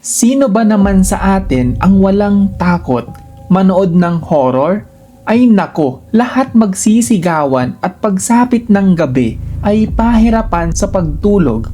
Sino ba naman sa atin ang walang takot manood ng horror? Ay nako, lahat magsisigawan at pagsapit ng gabi ay pahirapan sa pagtulog.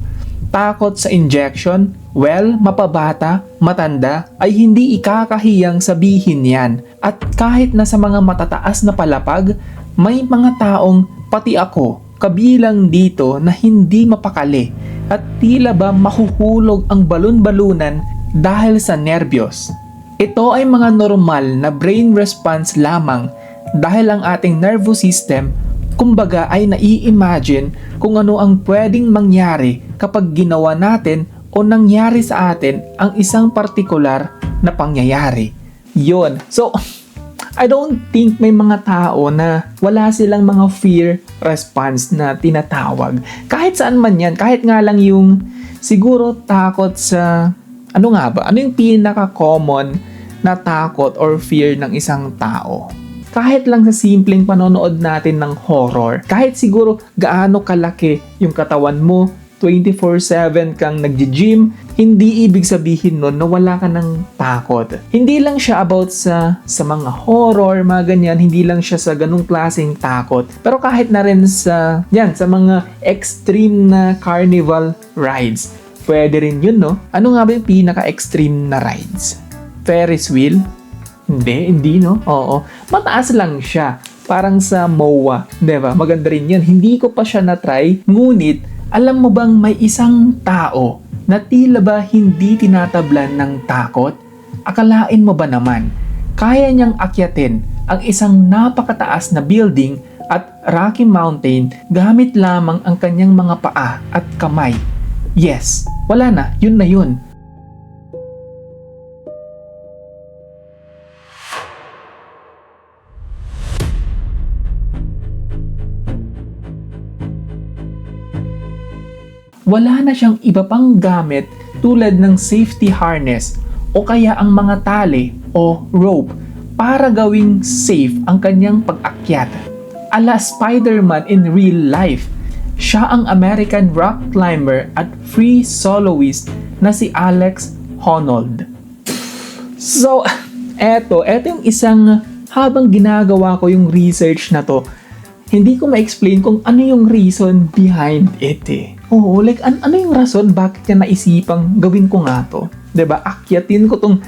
Takot sa injection? Well, mapabata, matanda ay hindi ikakahiyang sabihin yan. At kahit na sa mga matataas na palapag, may mga taong pati ako kabilang dito na hindi mapakali at tila ba mahuhulog ang balon-balunan dahil sa nerbiyos. Ito ay mga normal na brain response lamang dahil ang ating nervous system kumbaga ay nai-imagine kung ano ang pwedeng mangyari kapag ginawa natin o nangyari sa atin ang isang partikular na pangyayari. Yun. So, I don't think may mga tao na wala silang mga fear response na tinatawag. Kahit saan man yan, kahit nga lang yung siguro takot sa ano nga ba? Ano yung pinaka-common na takot or fear ng isang tao? Kahit lang sa simpleng panonood natin ng horror, kahit siguro gaano kalaki yung katawan mo, 24/7 kang nagji-gym, hindi ibig sabihin nun na wala ka ng takot. Hindi lang siya about sa mga horror, mga ganyan, hindi lang siya sa ganung klaseng takot. Pero kahit na rin sa mga extreme na carnival rides, pwede rin yun, no? Ano nga ba yung pinaka-extreme na rides? Ferris wheel? Hindi, no? Oo. Mataas lang siya. Parang sa MOA. Diba? Maganda rin yan. Hindi ko pa siya na-try. Ngunit, alam mo bang may isang tao na tila ba hindi tinatablan ng takot? Akalain mo ba naman, kaya niyang akyatin ang isang napakataas na building at Rocky Mountain gamit lamang ang kanyang mga paa at kamay? Yes, wala na, yun na yun. Wala na siyang iba pang gamit tulad ng safety harness o kaya ang mga tali o rope para gawing safe ang kanyang pag-akyat. Ala Spider-Man in real life, siya ang American rock climber at free soloist na si Alex Honnold. So, eto yung isang habang ginagawa ko yung research na to, hindi ko ma-explain kung ano yung reason behind it eh. Oo, like ano yung rason bakit niya naisipang gawin ko nga to? 'Di ba? Akyatin ko tong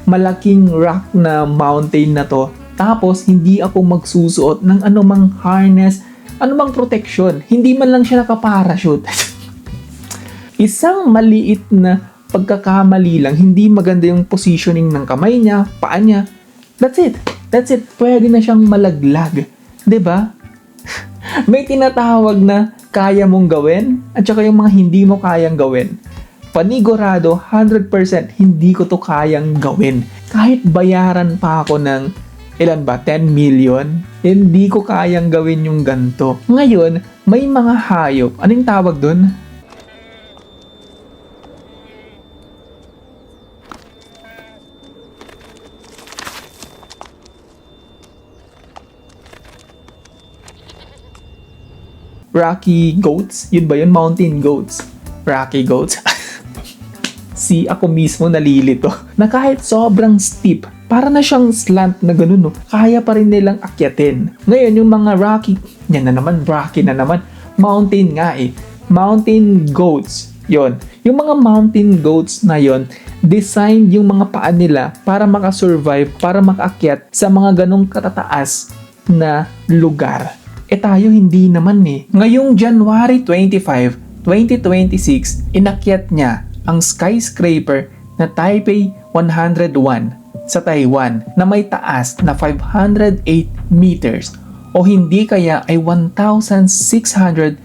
malaking rock na mountain na to. Tapos hindi ako magsusuot ng anumang harness, anumang protection. Hindi man lang siya naka-parachute. Isang maliit na pagkakamali lang, hindi maganda yung positioning ng kamay niya, paa niya. That's it. Pwede na siyang malaglag. 'Di ba? May tinatawag na kaya mong gawin at saka yung mga hindi mo kayang gawin. Panigurado, 100% hindi ko to kayang gawin. Kahit bayaran pa ako ng 10 million, hindi ko kayang gawin yung ganto. Ngayon, may mga hayop. Anong tawag dun? Rocky goats? Yun ba yun? Mountain goats? Rocky goats? Si ako mismo nalilito. Na kahit sobrang steep, para na siyang slant na ganun, no? Kaya pa rin nilang akyatin. Ngayon, yung mga Rocky, Rocky na naman. Mountain nga eh. Mountain goats. Yon. Yung mga mountain goats na yon, designed yung mga paa nila para makasurvive, para makaakyat sa mga ganong katataas na lugar. Tayo hindi naman eh. Ngayong January 25, 2026, inakyat niya ang skyscraper na Taipei 101 sa Taiwan na may taas na 508 meters o hindi kaya ay 1,667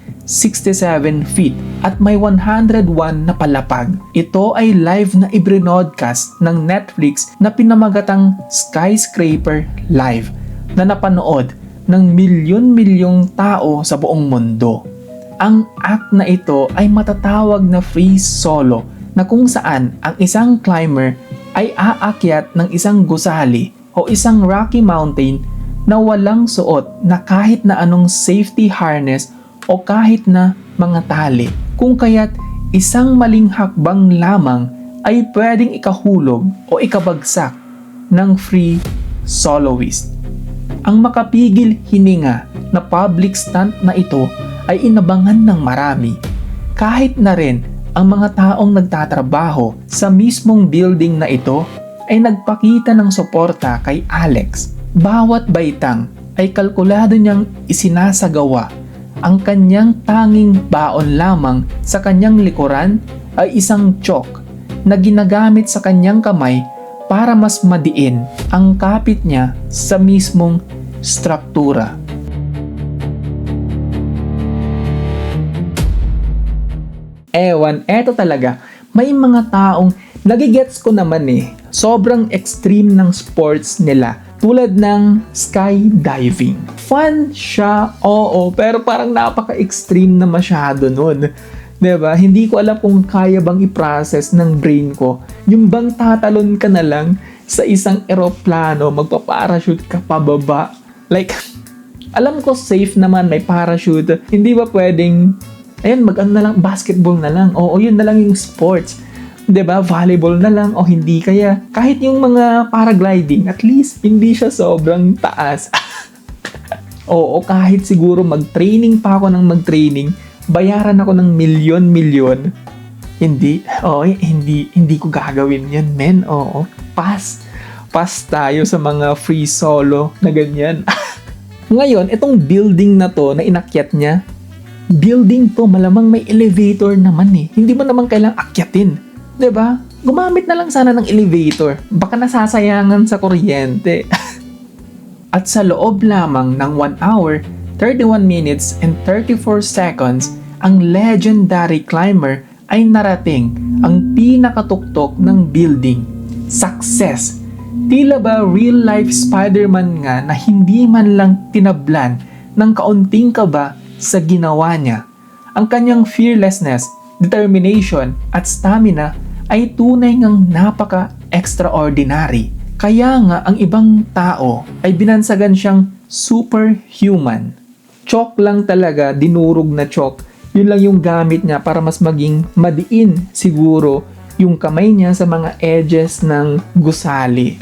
feet at may 101 na palapag. Ito ay live na ibrinodcast ng Netflix na pinamagatang Skyscraper Live na napanood ng milyon-milyong tao sa buong mundo. Ang act na ito ay matatawag na free solo na kung saan ang isang climber ay aakyat ng isang gusali o isang rocky mountain na walang suot na kahit na anong safety harness o kahit na mga tali. Kung kaya't isang maling hakbang lamang ay pwedeng ikahulog o ikabagsak ng free soloist. Ang makapigil hininga na public stunt na ito ay inabangan ng marami, kahit na rin ang mga taong nagtatrabaho sa mismong building na ito ay nagpakita ng suporta kay Alex. Bawat baitang ay kalkulado niyang isinasagawa. Ang kanyang tanging baon lamang sa kanyang likuran ay isang chalk na ginagamit sa kanyang kamay para mas madiin ang kapit niya sa mismong struktura. Ewan, eto talaga, may mga taong nagigets ko naman sobrang extreme ng sports nila tulad ng skydiving. Fun siya, oo, pero parang napaka-extreme na masyado nun. 'Di ba? Hindi ko alam kung kaya bang i-process ng brain ko. Yung bang tatalon ka na lang sa isang eroplano, magpa-parachute ka pababa. Like, alam ko safe naman, may parachute. Hindi ba pwedeng, ayun, na lang, basketball na lang. Oo, yun na lang yung sports. 'Di ba? Volleyball na lang o hindi kaya. Kahit yung mga paragliding, at least hindi siya sobrang taas. Oo, kahit siguro mag-training pa ako ng mag-training, bayaran ako ng milyon-milyon. Hindi ko gagawin yan, men. Oo, pass tayo sa mga free solo na ganyan. Ngayon, itong building na to na inakyat niya, building to, malamang may elevator naman Hindi mo naman kailang akyatin. 'Di ba? Gumamit na lang sana ng elevator. Baka nasasayangan sa kuryente. At sa loob lamang ng 1 hour, 31 minutes and 34 seconds, ang legendary climber ay narating ang pinakatuktok ng building. Success! Tila ba real-life Spider-Man nga na hindi man lang tinablan ng kaunting kaba sa ginawa niya. Ang kanyang fearlessness, determination at stamina ay tunay ngang napaka-extraordinary. Kaya nga ang ibang tao ay binansagan siyang superhuman. Chalk lang talaga, dinurog na chalk. Yun lang yung gamit niya para mas maging madiin siguro yung kamay niya sa mga edges ng gusali.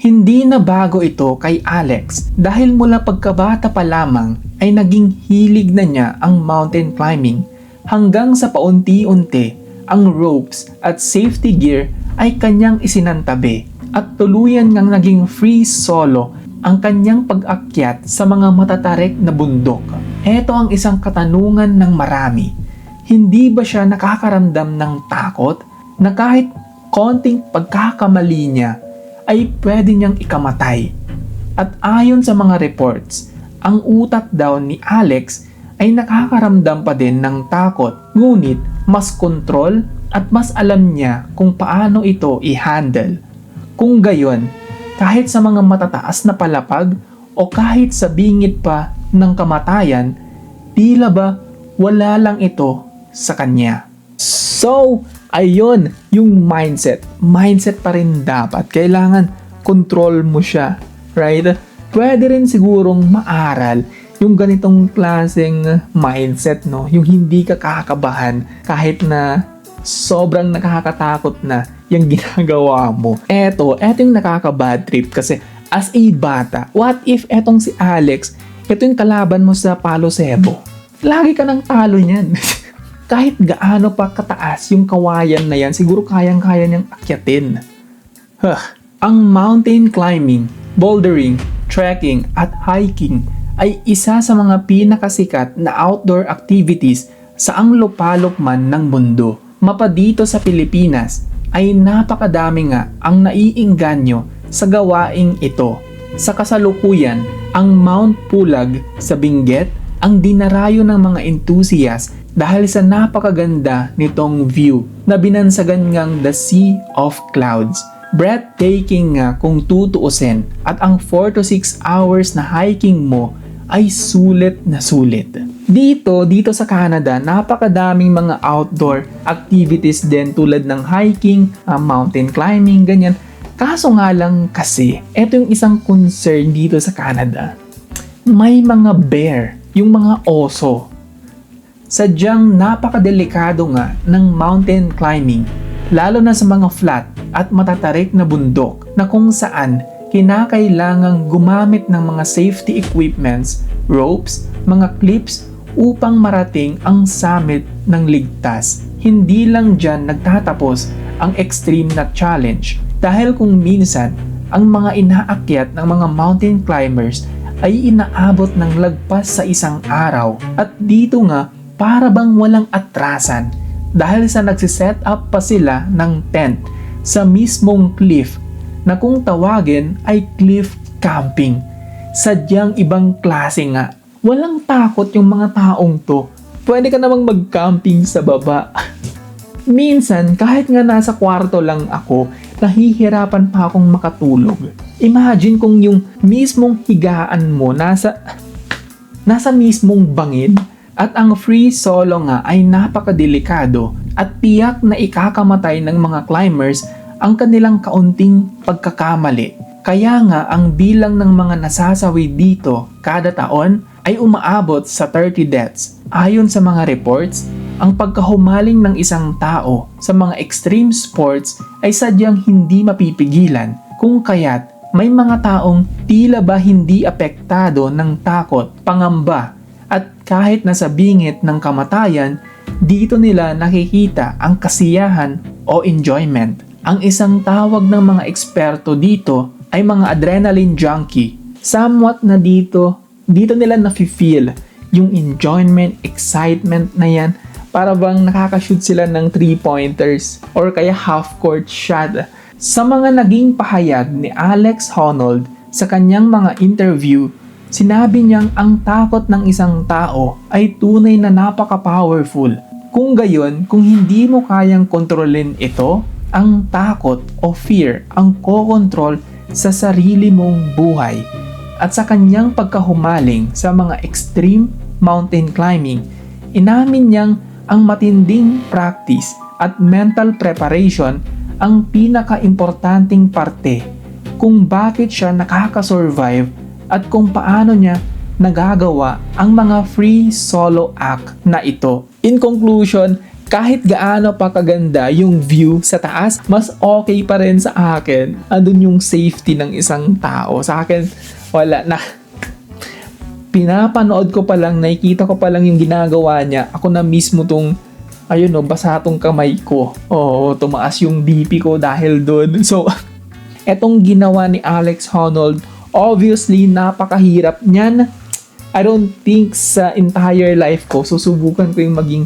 Hindi na bago ito kay Alex dahil mula pagkabata pa lamang ay naging hilig na niya ang mountain climbing hanggang sa paunti-unti ang ropes at safety gear ay kanyang isinantabi at tuluyan ngang naging free solo ang kanyang pag-akyat sa mga matatarik na bundok. Ito ang isang katanungan ng marami. Hindi ba siya nakakaramdam ng takot na kahit konting pagkakamali niya ay pwede niyang ikamatay? At ayon sa mga reports, ang utak daw ni Alex ay nakakaramdam pa din ng takot, ngunit mas kontrol at mas alam niya kung paano ito i-handle. Kung gayon, kahit sa mga matataas na palapag o kahit sa bingit pa ng kamatayan, tila ba wala lang ito sa kanya. So, ayun yung mindset. Mindset pa rin dapat. Kailangan control mo siya. Right? Pwede rin sigurong maaral yung ganitong klaseng mindset, no? Yung hindi ka kakabahan kahit na sobrang nakakatakot na yung ginagawa mo. Eto yung nakaka-bad trip kasi as a bata, what if etong si Alex, ito yung kalaban mo sa Palo Cebo? Lagi ka ng talo niyan. Kahit gaano pa kataas yung kawayan na yan, siguro kayang-kaya niyang akyatin. Ang mountain climbing, bouldering, trekking at hiking ay isa sa mga pinakasikat na outdoor activities sa ang lupalop man ng mundo. Mapa dito sa Pilipinas ay napakadami nga ang naiingganyo sa gawaing ito. Sa kasalukuyan, ang Mount Pulag sa Benguet ang dinarayo ng mga enthusiast dahil sa napakaganda nitong view na binansagan ngang the Sea of Clouds. Breathtaking nga kung tutuusin at ang 4 to 6 hours na hiking mo ay sulit na sulit. Dito sa Canada, napakadaming mga outdoor activities din tulad ng hiking, mountain climbing, ganyan. Kaso nga lang kasi, eto yung isang concern dito sa Canada. May mga bear, yung mga oso. Sadyang napakadelikado nga ng mountain climbing lalo na sa mga flat at matatarik na bundok na kung saan kinakailangang gumamit ng mga safety equipments, ropes, mga clips upang marating ang summit ng ligtas. Hindi lang dyan nagtatapos ang extreme na challenge dahil kung minsan ang mga inaakyat ng mga mountain climbers ay inaabot ng lagpas sa isang araw at dito nga para bang walang atrasan dahil sa nagsiset up pa sila ng tent sa mismong cliff na kung tawagin ay cliff camping. Sadyang ibang klase nga. Walang takot yung mga taong to. Pwede ka namang mag-camping sa baba. Minsan, kahit nga nasa kwarto lang ako, nahihirapan pa akong makatulog. Imagine kung yung mismong higaan mo nasa mismong bangid at ang free solo nga ay napakadelikado at tiyak na ikakamatay ng mga climbers ang kanilang kaunting pagkakamali. Kaya nga ang bilang ng mga nasasawi dito kada taon ay umaabot sa 30 deaths. Ayon sa mga reports, ang pagkahumaling ng isang tao sa mga extreme sports ay sadyang hindi mapipigilan kung kaya't may mga taong tila ba hindi apektado ng takot, pangamba at kahit nasa bingit ng kamatayan, dito nila nakikita ang kasiyahan o enjoyment. Ang isang tawag ng mga eksperto dito ay mga adrenaline junkie. Somewhat na dito nila nafe-feel yung enjoyment, excitement na yan. Para bang nakakashoot sila ng 3-pointers or kaya half-court shot. Sa mga naging pahayag ni Alex Honnold sa kanyang mga interview, sinabi niyang ang takot ng isang tao ay tunay na napaka-powerful. Kung gayon, kung hindi mo kayang kontrolin ito, ang takot o fear ang kokontrol sa sarili mong buhay. At sa kanyang pagkahumaling sa mga extreme mountain climbing, inamin niyang ang matinding practice at mental preparation ang pinaka-importanting parte kung bakit siya nakaka-survive at kung paano niya nagagawa ang mga free solo act na ito. In conclusion, kahit gaano pa kaganda yung view sa taas, mas okay pa rin sa akin. Andun yung safety ng isang tao. Sa akin, wala na. Pinapanood ko pa lang, nakikita ko pa lang yung ginagawa niya. Ako na mismo tong, ayun o, basa tong kamay ko. Oo, tumaas yung BP ko dahil doon. So, etong ginawa ni Alex Honnold, obviously, napakahirap niyan. I don't think sa entire life ko, susubukan ko yung maging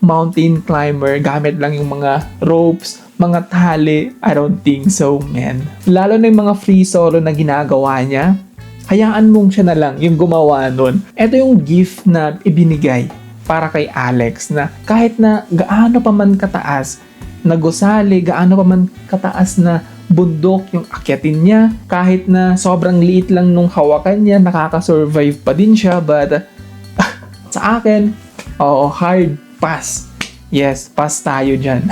mountain climber gamit lang yung mga ropes, mga tali. I don't think so, man. Lalo na yung mga free solo na ginagawa niya, hayaan mong siya na lang yung gumawa nun. Ito yung gift na ibinigay para kay Alex na kahit na gaano pa man kataas na gusali, gaano pa man kataas na bundok yung akyatin niya, kahit na sobrang liit lang nung hawakan niya, nakaka-survive pa din siya. But sa akin, hard pass. Yes, pass tayo dyan.